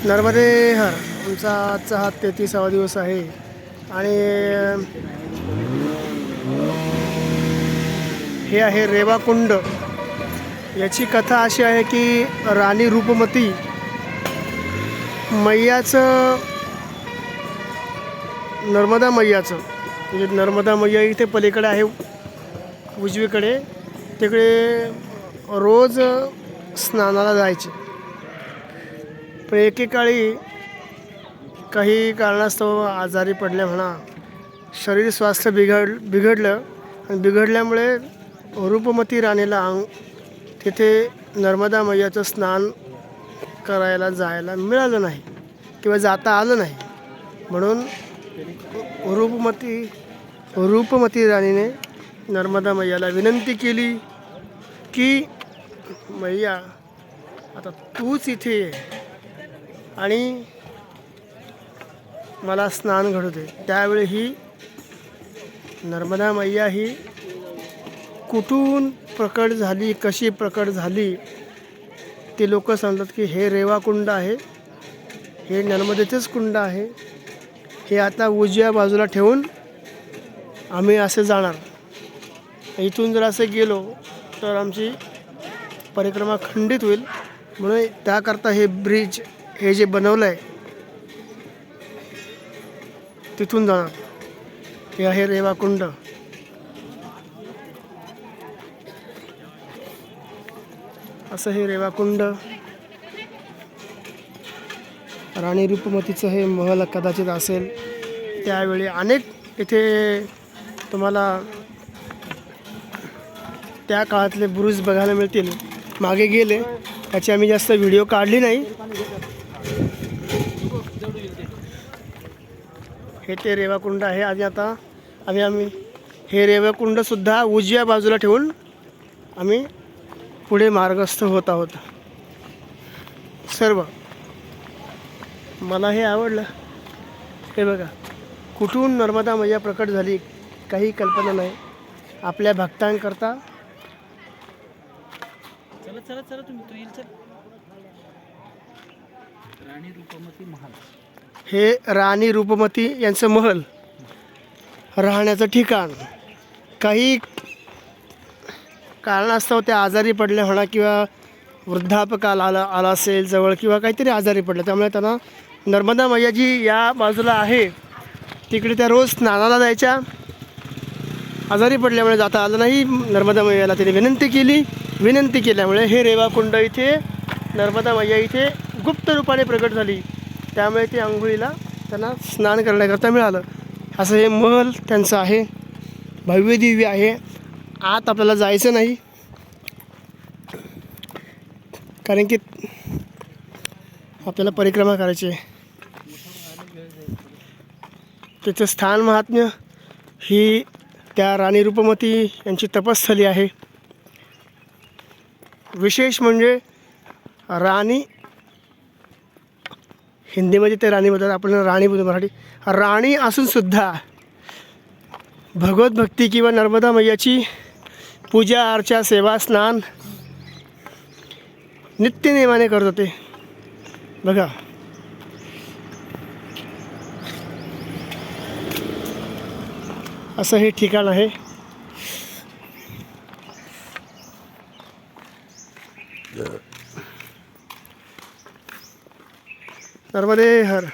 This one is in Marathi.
नर्मदे हर. आमचा आजचा हा 33वा दिवस आहे आणि हे आहे रेवाकुंड. याची कथा अशी आहे की राणी रूपमती मैयाचं, नर्मदा मैयाचं, म्हणजे नर्मदा मैया इथे पलीकडे आहे उजवीकडे, तिकडे रोज स्नानाला जायचे. पण एकेकाळी काही कारणास्तव आजारी पडल्या म्हणा, शरीर स्वास्थ्य बिघडलं आणि बिघडल्यामुळे रूपमती राणीला तिथे नर्मदा मैयाचं स्नान करायला जायला मिळालं नाही किंवा जाता आलं नाही. म्हणून रूपमती राणीने नर्मदा मैयाला विनंती केली की मैया आता तूच इथे ये आणि मला स्नान घडू दे. त्यावेळी ही नर्मदा मैया ही कुठून प्रकट झाली, कशी प्रकट झाली, ते लोक सांगतात की हे रेवाकुंड आहे, हे नर्मदेचेच कुंड आहे. हे आता उजव्या बाजूला ठेवून आम्ही असे जाणार. इथून जर असं गेलो तर आमची परिक्रमा खंडित होईल. म्हणून त्याकरता हे ब्रिज हे जे बनवलं आहे तिथून जाणार. हे आहे रेवाकुंड. असं हे रेवाकुंड. राणी रूपमतीचं हे महल कदाचित असेल. त्यावेळी अनेक इथे तुम्हाला त्या काळातले बुरुज बघायला मिळतील. मागे गेले त्याची आम्ही जास्त व्हिडिओ काढली नाही. हे ते रेवाकुंड आहे. आणि आता आम्ही हे रेवाकुंडसुद्धा उजव्या बाजूला ठेवून आम्ही पुढे मार्गस्थ होत आहोत. सर्व मला हे आवडलं. हे बघा कुठून नर्मदा मैया प्रकट झाली काही कल्पना नाही. आपल्या भक्तांकरता हे राणी रूपमती यांचं महल, राहण्याचं ठिकाण. काही कारणास्तव त्या आजारी पडल्या म्हणा किंवा वृद्धापकाल आला असेल जवळ किंवा काहीतरी आजारी पडलं, त्यामुळे त्यांना नर्मदा मैया जी या बाजूला आहे तिकडे त्या रोज स्नानाला जायच्या. आजारी पडल्यामुळे जाता आलं नाही. नर्मदा मैयाला तिने विनंती केल्यामुळे हे रेवाकुंड इथे नर्मदा मैया इथे गुप्त रूपाने प्रकट झाली. त्यामुळे ते आंघोळीला त्यांना स्नान करण्याकरता मिळालं. असं हे महल त्यांचं आहे. भव्य दिव्य आहे. आत आपल्याला जायचं नाही कारण की आपल्याला परिक्रमा करायची आहे. त्याचं स्थान महात्म्य ही त्या राणी रूपमती यांची तपस्थली आहे. विशेष म्हणजे राणी, हिंदीमध्ये ते राणी बोलतात, आपण राणी बोलतो मराठी. राणी असूनसुद्धा भगवत भक्ती किंवा नर्मदा मैयाची पूजा अर्चा सेवा स्नान नित्यनेमाने करत होते. बघा असं हे ठिकाण आहे. नर्मदे हर.